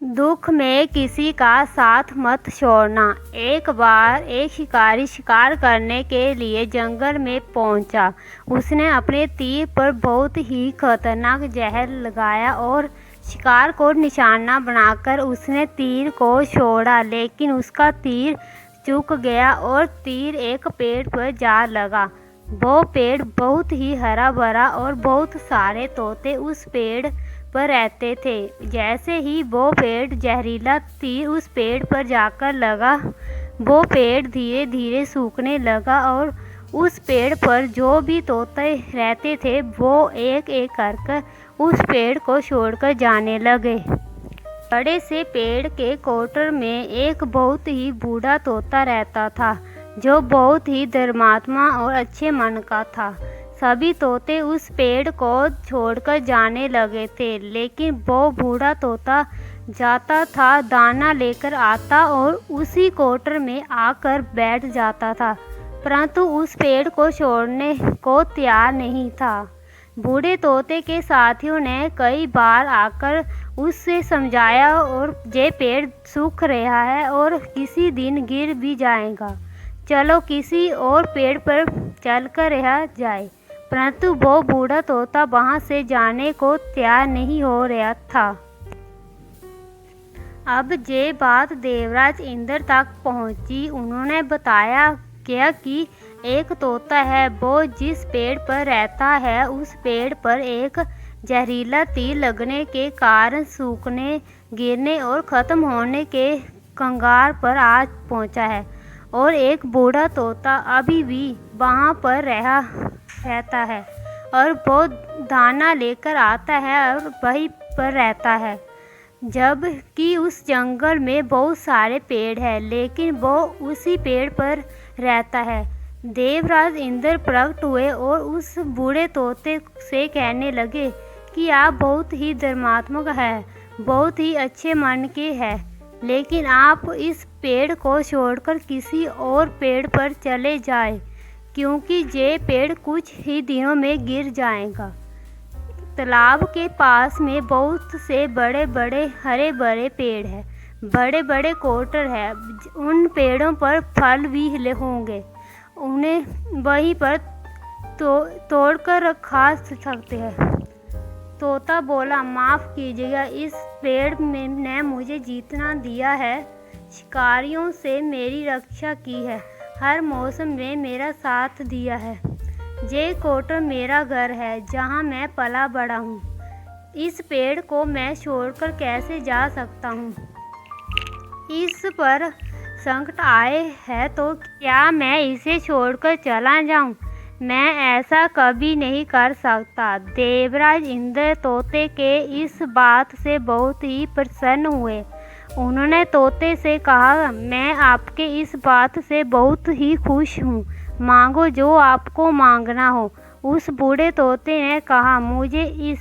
दुख में किसी का साथ मत छोड़ना। एक बार एक शिकारी शिकार करने के लिए जंगल में पहुंचा। उसने अपने तीर पर बहुत ही खतरनाक जहर लगाया और शिकार को निशाना बनाकर उसने तीर को छोड़ा, लेकिन उसका तीर चूक गया और तीर एक पेड़ पर जा लगा। वो पेड़ बहुत ही हरा भरा और बहुत सारे तोते उस पेड़ पर रहते थे। जैसे ही वो पेड़ जहरीला तीर उस पेड़ पर जाकर लगा, वो पेड़ धीरे धीरे सूखने लगा और उस पेड़ पर जो भी तोते रहते थे वो एक एक कर उस पेड़ को छोड़कर जाने लगे। बड़े से पेड़ के कोटर में एक बहुत ही बूढ़ा तोता रहता था, जो बहुत ही धर्मात्मा और अच्छे मन का था। सभी तोते उस पेड़ को छोड़कर जाने लगे थे, लेकिन वो बूढ़ा तोता जाता था, दाना लेकर आता और उसी कोटर में आकर बैठ जाता था, परंतु उस पेड़ को छोड़ने को तैयार नहीं था। बूढ़े तोते के साथियों ने कई बार आकर उससे समझाया और ये पेड़ सूख रहा है और किसी दिन गिर भी जाएगा, चलो किसी और पेड़ पर चलकर रहा जाए, परंतु वो बूढ़ा तोता वहां से जाने को तैयार नहीं हो रहा था। अब ये बात देवराज इंद्र तक पहुंची। उन्होंने बताया क्या कि एक तोता है, वो जिस पेड़ पर रहता है उस पेड़ पर एक जहरीला तीर लगने के कारण सूखने, गिरने और ख़त्म होने के कंगार पर आज पहुंचा है, और एक बूढ़ा तोता अभी भी वहां पर रहता है और वो दाना लेकर आता है और वहीं पर रहता है। जब कि उस जंगल में बहुत सारे पेड़ हैं, लेकिन वो उसी पेड़ पर रहता है। देवराज इंद्र प्रकट हुए और उस बूढ़े तोते से कहने लगे कि आप बहुत ही धर्मात्मक हैं, बहुत ही अच्छे मन के हैं, लेकिन आप इस पेड़ को छोड़कर किसी और पेड़ पर चले जाएं, क्योंकि ये पेड़ कुछ ही दिनों में गिर जाएगा। तालाब के पास में बहुत से बड़े बड़े हरे भरे पेड़ हैं, बड़े बड़े कोटर हैं, उन पेड़ों पर फल भी होंगे, उन्हें वहीं पर तोड़कर खा सकते हैं। तोता बोला, माफ़ कीजिएगा, इस पेड़ ने मुझे जीतना दिया है, शिकारियों से मेरी रक्षा की है, हर मौसम में मेरा साथ दिया है। ये कोटर मेरा घर है जहाँ मैं पला बड़ा हूँ। इस पेड़ को मैं छोड़कर कैसे जा सकता हूँ? इस पर संकट आए है तो क्या मैं इसे छोड़कर चला जाऊँ? मैं ऐसा कभी नहीं कर सकता। देवराज इंद्र तोते के इस बात से बहुत ही प्रसन्न हुए। उन्होंने तोते से कहा, मैं आपके इस बात से बहुत ही खुश हूँ, मांगो जो आपको मांगना हो। उस बूढ़े तोते ने कहा, मुझे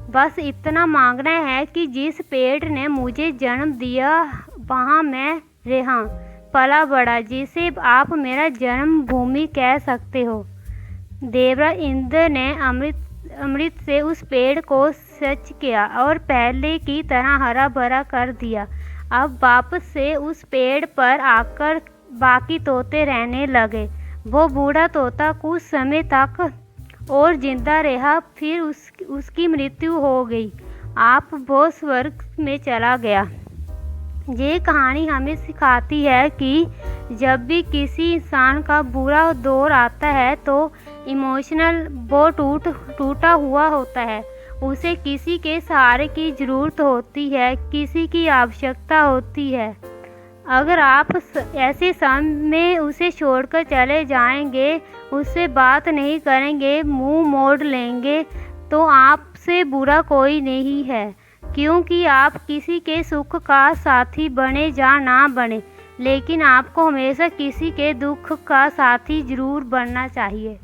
बस इतना मांगना है कि जिस पेड़ ने मुझे जन्म दिया वहाँ मैं रहा पला बड़ा, जिसे आप मेरा जन्म भूमि कह सकते हो। देवराज इंद्र ने अमृत से उस पेड़ को स्वच्छ किया और पहले की तरह हरा भरा कर दिया। अब वापस से उस पेड़ पर आकर बाकी तोते रहने लगे। वो बूढ़ा तोता कुछ समय तक और जिंदा रहा, फिर उसकी मृत्यु हो गई। आप वो स्वर्ग में चला गया। ये कहानी हमें सिखाती है कि जब भी किसी इंसान का बुरा दौर आता है तो इमोशनल वो टूटा हुआ होता है, उसे किसी के सहारे की ज़रूरत होती है, किसी की आवश्यकता होती है। अगर आप ऐसे समय में उसे छोड़कर चले जाएंगे, उससे बात नहीं करेंगे, मुंह मोड़ लेंगे, तो आपसे बुरा कोई नहीं है, क्योंकि आप किसी के सुख का साथी बने या ना बने, लेकिन आपको हमेशा किसी के दुख का साथी ज़रूर बनना चाहिए।